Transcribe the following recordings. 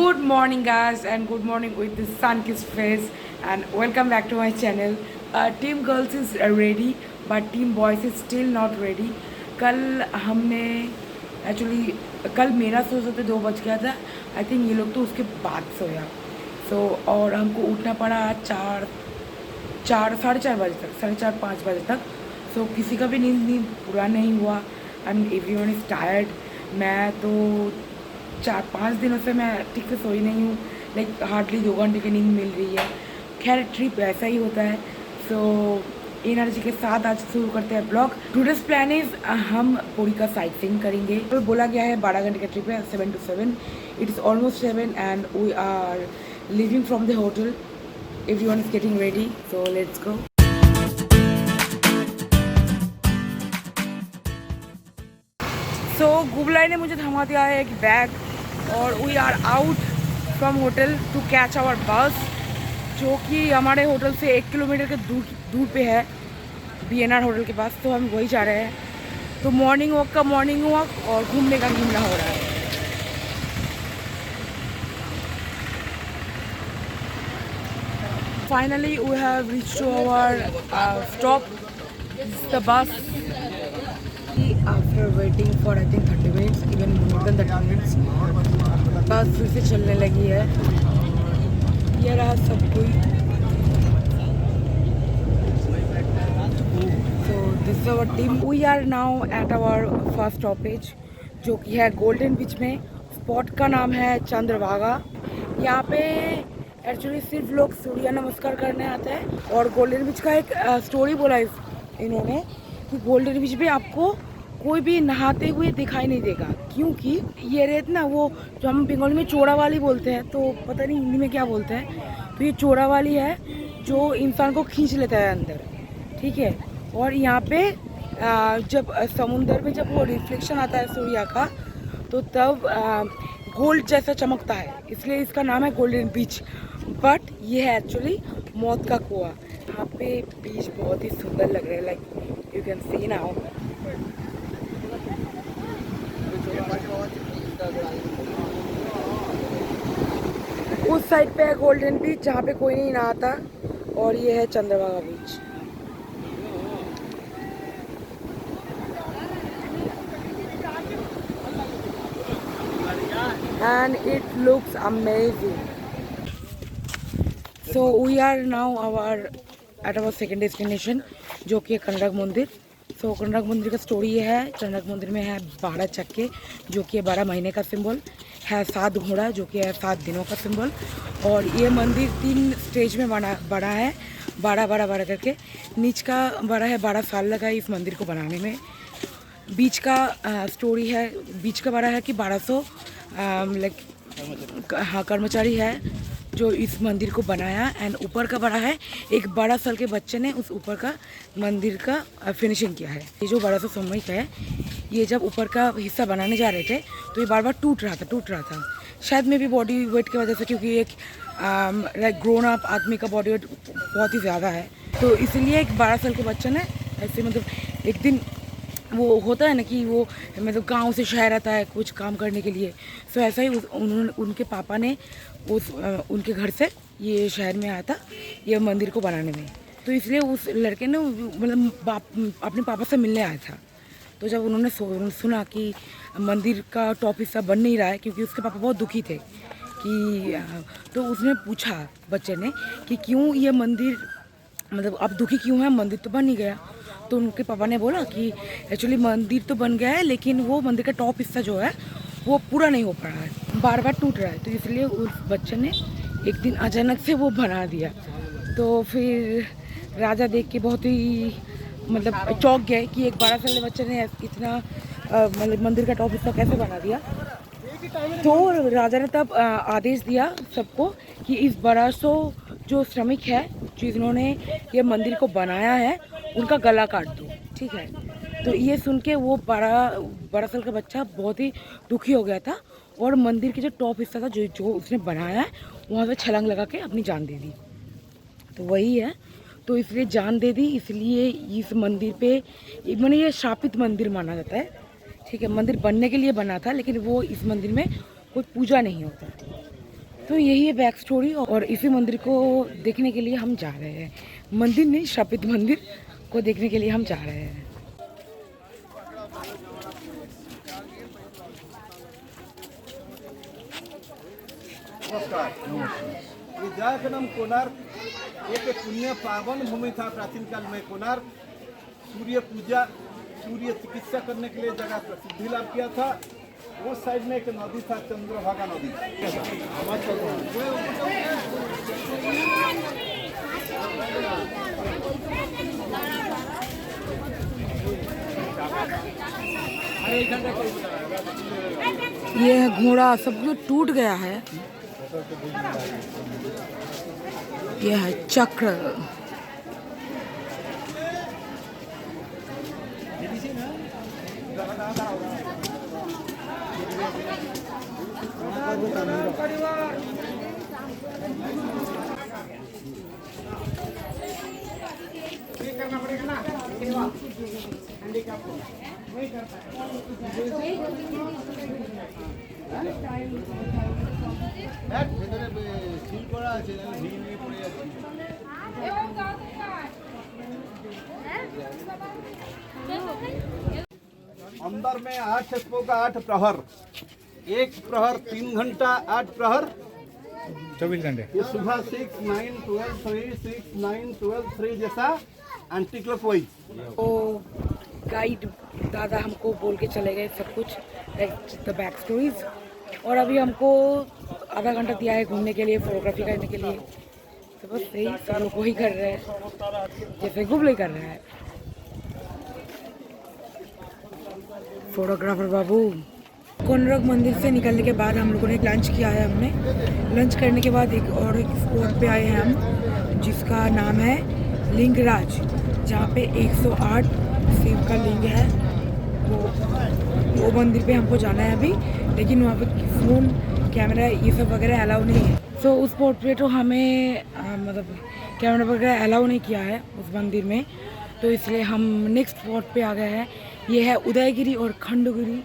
Good morning, guys, and good morning with the sun-kissed face, and welcome back to my channel. Team girls is ready, but team boys is still not ready. कल हमने actually कल मेरा सोते 2 बज गया था. I think ये लोग तो उसके बाद सोया. और हमको उठना पड़ा 4 साढ़े 4 बजे तक, 4:30 5 बजे तक. किसी का भी नींद पूरा नहीं हुआ एंड एवरीवन इज़ टायर्ड. मैं तो 4-5 दिनों से मैं ठीक से सोई नहीं हूँ. लाइक हार्डली 2 घंटे की नींद मिल रही है. खैर ट्रिप ऐसा ही होता है. एनर्जी के साथ आज शुरू करते हैं ब्लॉग. टूडेज प्लान इज हम पुरी का साइट सीइंग करेंगे. तो बोला गया है 12 घंटे का ट्रिप है, 7 to 7. It is almost 7 and we are living from the hotel. Everyone is getting ready, so let's go. गुबलाई ने मुझे थमा दिया है एक बैग और we are out from hotel to catch our bus, जो कि हमारे होटल से 1 किलोमीटर के दूर पे है, BNR होटल के पास. तो हम वही जा रहे हैं. तो मॉर्निंग वॉक का मॉर्निंग वॉक और घूमने का घूमना हो रहा है. Finally we have reach to our stop. The bus. After waiting for I think 30 minutes, even more than 30 minutes, बस फिर से चलने लगी है. ये रहा सब कोई. So this is our team. We are now at our first stoppage, जो कि है गोल्डन बीच में. स्पॉट का नाम है चंद्रभागा. यहाँ पे एक्चुअली सिर्फ लोग सूर्य नमस्कार करने आते हैं. और गोल्डन बीच का एक स्टोरी बोला इन्होंने कि गोल्डन बीच में आपको कोई भी नहाते हुए दिखाई नहीं देगा, क्योंकि ये रेत ना, वो जो हम बंगाली में चोड़ा वाली बोलते हैं, तो पता नहीं हिंदी में क्या बोलते हैं. तो ये चोड़ा वाली है जो इंसान को खींच लेता है अंदर. ठीक है. और यहाँ पे जब समुंदर में जब वो रिफ्लेक्शन आता है सूर्य का, तो तब गोल्ड जैसा चमकता है, इसलिए इसका नाम है गोल्डन बीच. बट ये है एक्चुअली मौत का कुआं. यहाँ पे बीच बहुत ही सुंदर लग रहा है. Like you can see now. उस साइड पे है गोल्डन बीच जहाँ पे कोई नहीं नहाता, और ये है Chandrabhaga beach. And it looks amazing. So we are now at our second destination, जो कि कनक मंदिर. कनक मंदिर का स्टोरी ये है. कनक मंदिर में है 12 चक्के, जो कि 12 महीने का सिंबल है. 7 घोड़ा, जो कि है 7 दिनों का सिंबल. और ये मंदिर 3 स्टेज में बड़ा है, 12 करके. नीच का बड़ा है, 12 साल लगा है इस मंदिर को बनाने में. बीच का स्टोरी है. बीच का बड़ा है कि 1200 हाँ कर्मचारी है जो इस मंदिर को बनाया. एंड ऊपर का बड़ा है, एक 12 साल के बच्चे ने उस ऊपर का मंदिर का फिनिशिंग किया है. ये जो 1200 सामूहिक है, ये जब ऊपर का हिस्सा बनाने जा रहे थे तो ये बार बार टूट रहा था. शायद में भी बॉडी वेट की वजह से, क्योंकि एक ग्रोन अप आदमी का बॉडी वेट बहुत ही ज़्यादा है. तो इसलिए एक 12 साल के बच्चे ने ऐसे, मतलब एक दिन वो होता है ना कि वो मतलब गांव से शहर आता है कुछ काम करने के लिए. ऐसा ही उनके पापा ने उनके घर से ये शहर में आया था ये मंदिर को बनाने में. तो इसलिए उस लड़के ने मतलब अपने पापा से मिलने आया था. तो जब उन्होंने सुना कि मंदिर का टॉप हिस्सा बन नहीं रहा है, क्योंकि उसके पापा बहुत दुखी थे कि, तो उसने पूछा बच्चे ने कि क्यों ये मंदिर, मतलब आप दुखी क्यों है, मंदिर तो बन ही गया. तो उनके पापा ने बोला कि एक्चुअली मंदिर तो बन गया है, लेकिन वो मंदिर का टॉप हिस्सा जो है वो पूरा नहीं हो पा रहा है, बार बार टूट रहा है. तो इसलिए उस बच्चे ने एक दिन अचानक से वो बना दिया. तो फिर राजा देख के बहुत ही मतलब चौंक गए कि एक 12 साल के बच्चे ने इतना मतलब मंदिर का टॉप हिस्सा कैसे बना दिया. तो राजा ने तब आदेश दिया सबको कि इस 1200 जो श्रमिक है जिन्होंने ये मंदिर को बनाया है, उनका गला काट दो. ठीक है. तो ये सुन के वो 12 साल का बच्चा बहुत ही दुखी हो गया था, और मंदिर के जो टॉप हिस्सा था जो उसने बनाया है, वहाँ से छलांग लगा के अपनी जान दे दी. तो वही है. तो इसलिए जान दे दी, इसलिए इस मंदिर पे मैंने ये शापित मंदिर माना जाता है. ठीक है. मंदिर बनने के लिए बना था, लेकिन वो इस मंदिर में कोई पूजा नहीं होता. तो यही है बैक स्टोरी और इसी मंदिर को देखने के लिए हम जा रहे हैं। मंदिर नहीं, श्रापित मंदिर को देखने के लिए हम जा रहे हैं। ये जगह का नाम कोणार्क, एक पुण्य पावन भूमि था प्राचीन काल में। कोणार्क सूर्य पूजा, सूर्य चिकित्सा करने के लिए जगह प्रसिद्धि लाभ किया था। वो साइड में एक नदी था, चंद्रभागा नदी। ये है घोड़ा, सब जो टूट गया है। यह है चक्र। अंदर में 8 स्पोक का 8 प्रहर, एक प्रहर 3 घंटा, 8 प्रहर 24 घंटे। ये सुबह 6, 9, 12, 3, 6, 9, 12, 3 जैसा एंटी क्लॉकवाइज। तो गाइड दादा हमको बोल के चले गए सब कुछ, द बैक स्टोरीज। और अभी हमको आधा घंटा दिया है घूमने के लिए, फोटोग्राफी करने के लिए। तो बस यही सब लोग वही कर रहे हैं जैसे गुबले कर रहे हैं फोटोग्राफर बाबू। कोणार्क मंदिर से निकलने के बाद हम लोगों ने लंच किया है। हमने लंच करने के बाद एक स्पॉट पे आए हैं हम, जिसका नाम है लिंगराज, जहाँ पे 108 शिव का लिंग है। वो मंदिर पे हमको जाना है अभी, लेकिन वहाँ पे फ़ोन, कैमरा ये सब वगैरह अलाउ नहीं है। तो उस स्पॉट पे तो हमें मतलब कैमरा वगैरह अलाउ नहीं किया है उस मंदिर में, तो इसलिए हम नेक्स्ट स्पॉट पे आ गए हैं। ये है उदयगिरी और खंडगिरी,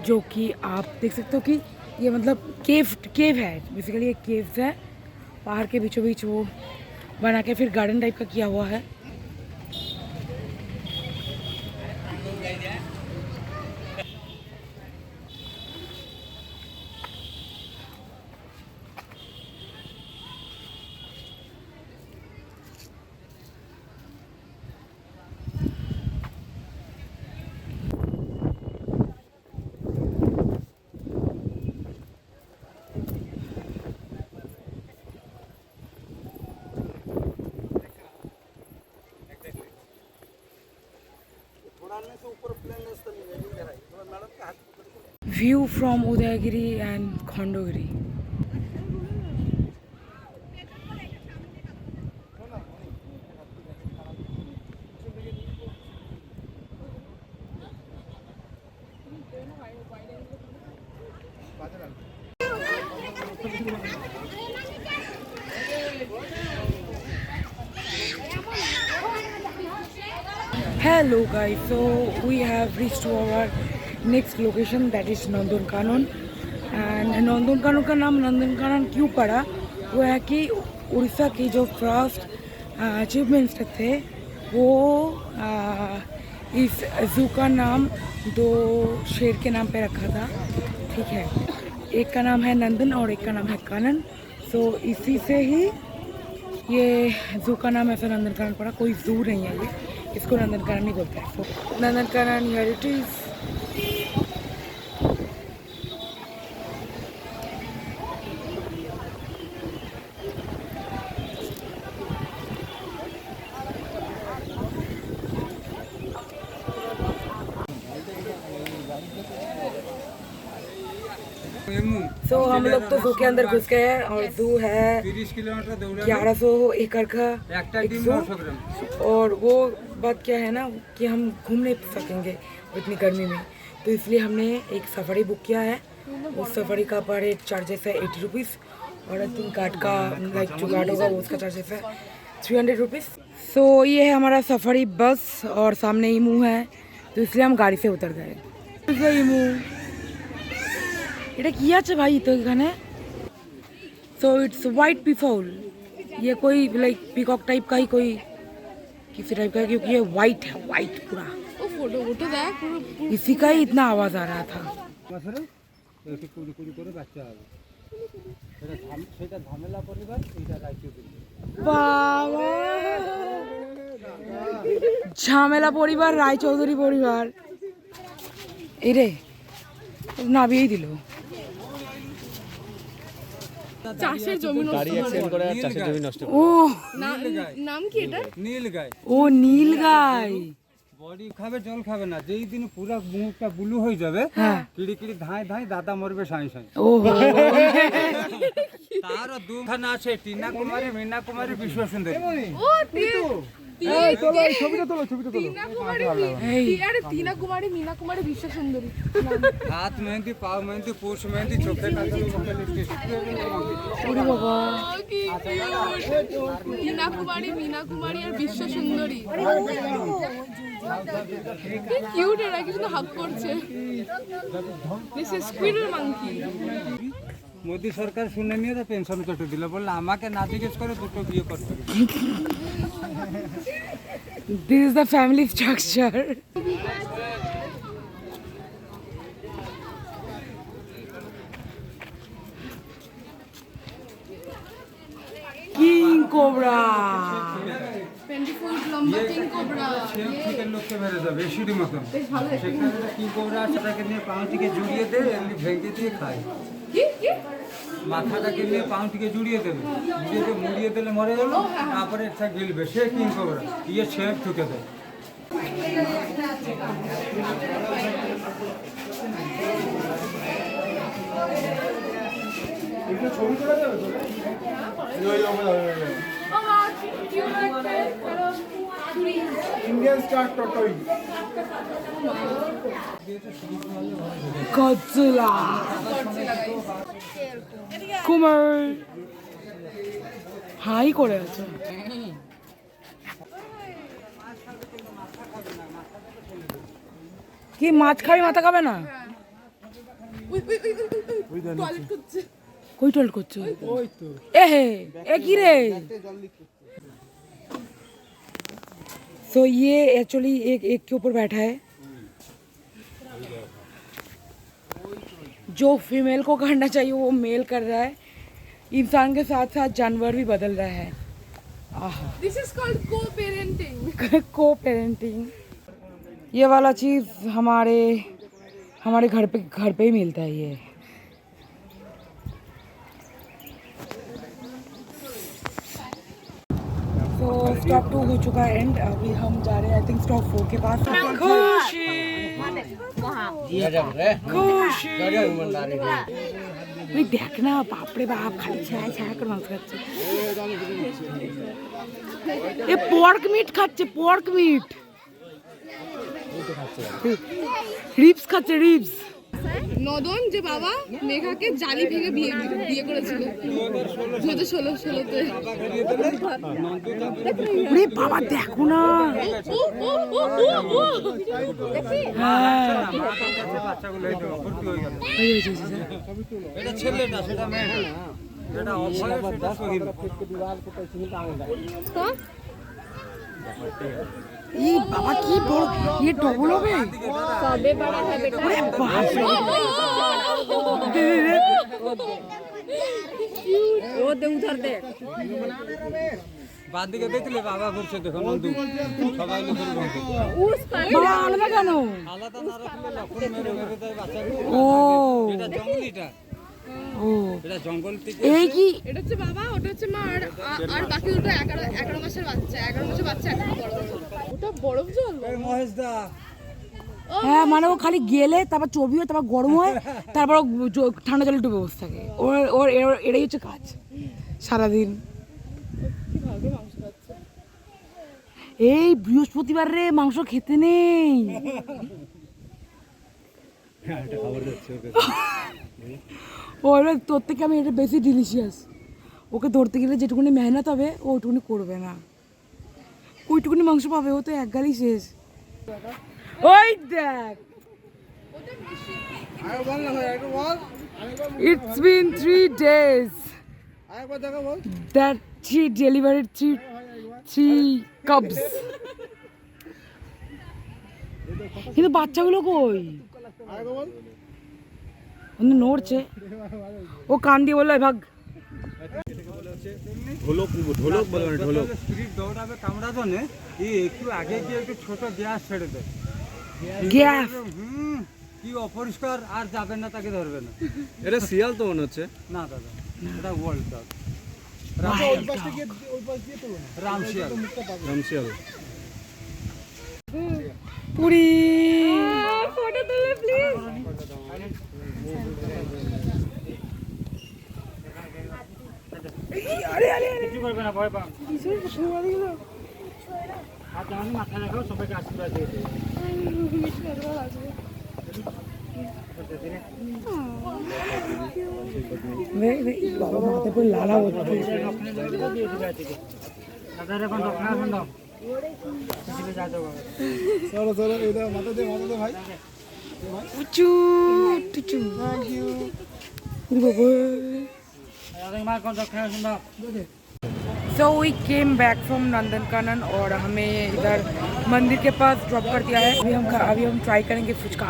जो कि आप देख सकते हो कि ये मतलब केव है। बेसिकली ये केव्स है, पहाड़ के बीचों बीच वो बना के फिर गार्डन टाइप का किया हुआ है। View from Udayagiri and Khandagiri. Hello guys, so we have reached to our next location, that is Nandankanan. And Nandankanan का नाम नंदनकानन क्यों पड़ा, वो है कि उड़ीसा की जो फर्स्ट चीफ मिनिस्टर थे वो इस जू का नाम 2 शेर के नाम पे रखा था, ठीक है। एक का नाम है नंदन और एक का नाम है कानन। सो इसी से ही ये जू का नाम ऐसा नंदनकानन पड़ा। कोई जू नहीं है ये, इसको नंदनकानन ही बोलते हैं। So, Nandankanan heritage. तो हम लोग तो जू के अंदर घुस गए हैं और जू है 1100 एकड़ का एक जू। और वो बात क्या है ना कि हम घूम नहीं सकेंगे इतनी गर्मी में, तो इसलिए हमने एक सफारी बुक किया है। उस सफारी का पर हेड चार्जेस है 80 रुपीज़, और आई थिंक गार्ड का लाइक जो गार्ड होगा वो उसका चार्जेस है 300 रुपीज़। सो ये है हमारा सफारी बस और सामने इमू है, तो इसलिए हम गाड़ी से उतर गए। इमू এটা কি আছে ভাই তো এখানে? So it's white peafowl. ये कोई लाइक पीकॉक टाइप का ही कोई किसी टाइप का है, क्योंकि ये वाइट है, वाइट पूरा। ও ফটো ফটো দেখ পুরো इसी का ही इतना आवाज आ रहा था। বছরে একটু কুড়ি কুড়ি করে বাচ্চা হবে সেটা ঝামেলা পরিবার এইটা রাজ্য বাবা, ঝামেলা পরিবার, রায়চৌধুরী পরিবার। এই রে নাবিয়েই দিল। চাষের জমি নষ্ট ও নাম কি এটা নীল গাই ও নীল গাই। বডি খাবে জল খাবে না, যেই দিন পুরো মুখটা ব্লু হয়ে যাবে হ্যাঁ। কিড়ি কিড়ি ধাই ধাই দাদা মরবে সাই সাই। ওহো, তার দুখানা আছে, টিনা কুমারী, মীনা কুমারী, বিশ্ব সুন্দরী। ও ছবিটা তোলো টিনা কুমারী আরে টিনা কুমারী মীনা কুমারী বিশ্ব সুন্দরী হাত মেহেন্দি, পাও মেহেন্দি, পুষ মেহেন্দি, চোখে কাজল, মুখে লিপস্টিক। ওরে বাবা, টিনা কুমারী মীনা কুমারী আর বিশ্ব সুন্দরী কিউট, এরা কি শুধু হাগ করছে। This is squirrel monkey. Modi সরকার শুনে নিয়ে তো পেনশন কেটে দিল, বললো আমাকে না জিজ্ঞেস করে দুটো বিয়ে করতে হবে। this is the family structure. King cobra, 20 foot লম্বা কিং কোবরা। সেও চিকেন লোককে মেরে যাবে এসিডি মতন। সেখানে কি কোবরা সেটাকে নিয়ে পাউটিকে জুড়িয়ে দেয়, এমনি ভেঙে দিয়ে খায়। কি কি মাথাটাকে নিয়ে পাউটিকে জুড়িয়ে দেবে, মুড়িয়ে দিলে মরে গেল, তারপরে একটা গিলবে, সে কিং কোবরা। ইয়ে ছেড়ে ঠুকে দেয়। ও মা কিউট দেখতে। इंडियन स्टार टोटोई Godzilla, কুমার হাই করে আছে। কি মাছ খাবি মাথা খাবে না? টয়লেট করছে। কই টল করছো? এ হে, এ কি রে? तो ये एक्चुअली एक के ऊपर बैठा है। जो फीमेल को करना चाहिए वो मेल कर रहा है। इंसान के साथ साथ जानवर भी बदल रहा है। This is called co-parenting. Co-parenting. ये वाला चीज़ हमारे घर पे ही मिलता है ये। तो स्टॉप 2 हो चुका है एंड अभी हम जा रहे हैं आई थिंक स्टॉप 4 के पास। खुशी खुशी তুই দেখ না, বাপরে বাপ, খালি ছায়া ছায়া করে মাংস খাচ্ছে। এ পর্ক মিট খাচ্ছে, পর্ক মিট, রিবস খাচ্ছে, রিবস। নদন যে বাবা মেঘাকে জালি ভেঙে বিয়ে করেছিল 2016-তে। ওরে বাবা দেখো না, হ্যাঁ এটা ছেলেটা, সেটা মেয়েটা। যেটা অভয় সেটা শহীদ। এই বাবা কি বড়, ये डबल হবে। सबे बड़ा है बेटा। ওরে বাপ वो दे उधर देख। বাদ দিকে দেখলে বাবা ঘুরছে, দেখো নন্দু সবাই লোকের বন্ধু। उस पर বাবা আলাদা কেন? আলাদা না রাখলে লক্ষণ মেরে মেরে দেয় বাচ্চাকে। ও এটা জঙ্গলিটা, ও এটা জঙ্গল থেকে। এই কি এটা হচ্ছে বাবা, ওটা হচ্ছে মা, আর বাকি দুটো 11 মাসের বাচ্চা। 11 মাসের বাচ্চা এখন বড় হয়েছে। ওটা বরফ জল। এই মহেশ দা, হ্যাঁ মানে ও খালি গেলে তারপর চবি হয়, তারপর গরম হয়, তারপর ও ঠান্ডা জলে ডুবে বসে থাকে। ওর এটাই হচ্ছে কাজ সারাদিন। কিভাবে মাংস খাচ্ছে? এই বৃহস্পতিবার রে মাংস খেতে নেই। ও তোর থেকে আমি এটা বেশি ডিলিশিয়াস। ওকে ধরতে গেলে যেটুকুনি মেহনত হবে ও ওইটুকুনি করবে না, ওইটুকুনি মাংস পাবে, ও তো এক গালি শেষ। ওই দেখ, It's been 3 days. that she delivered three cubs. কিন্তু বাচ্চাগুলো কই অন্য নড়ছে ও কান দিয়ে বললো ভাগ ঢোলক ঢোলক বলে মানে ঢোলক স্পিড দৌড়াবে কামড়া জন্য একটু আগে গিয়ে একটু ছোট গ্যাস ছেড়ে দেয় গ্যাস কি অপরিষ্কার আর যাবে না তাকে ধরবে না এটা শিয়াল তো মনে হচ্ছে না দাদা এটা ওয়ার্ল্ড কাপ রামশিয়াল রামশিয়াল পুরি ফটো তুলে প্লিজ আরে আরে কিছু করবে না ভয় পাও হাত আমি মাথা রাখো সবাইকে আশীর্বাদ দিয়ে দিও বাবা মাথায় পুরো লালা হচ্ছে দাদার এখন দক্ষিণা এখন দাও চলো চলো এটা মাথা দে ভাই উচু টুচু থ্যাংক ইউ বাবা দাদা মার কোন দক্ষিণা এখন দাও So we came back from Nandankanan और हमें इधर मंदिर के पास ड्रॉप कर दिया है अभी हम ट्राई करेंगे phuchka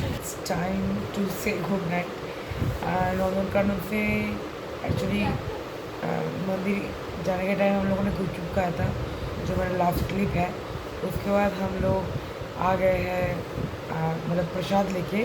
It's time to say good night. Nandankanan से एक्चुअली मंदिर जाने के टाइम हम लोगों ने गुपचुप खाया था जो मेरा लास्ट क्लिप है उसके बाद हम लोग आ गए हैं मतलब प्रसाद लेके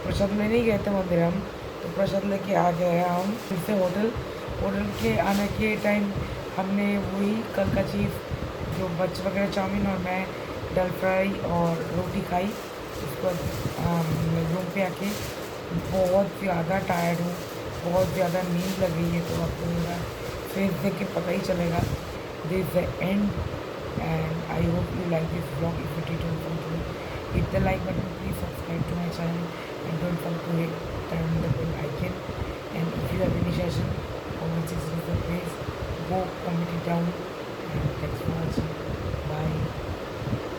प्रसाद में नहीं गए थे मंदिर हम तो प्रसाद लेके आ गए हैं हम फिर से होटल के आने के टाइम हमने वही कल का चीज़ जो बच्चे वगैरह चाउमीन और मैं दाल फ्राई और रोटी खाई उसके बाद रूम पे आके बहुत ज़्यादा टायर्ड हूँ बहुत ज़्यादा नींद लग रही है तो आपको मेरा फेस देख के पता ही चलेगा this the end and I hope you like this vlog if you did hit the like button, please subscribe to my channel and don't forget to hit turn the bell icon. And if you have any suggestion or which is the place, go comment it down. And thanks for watching. Bye.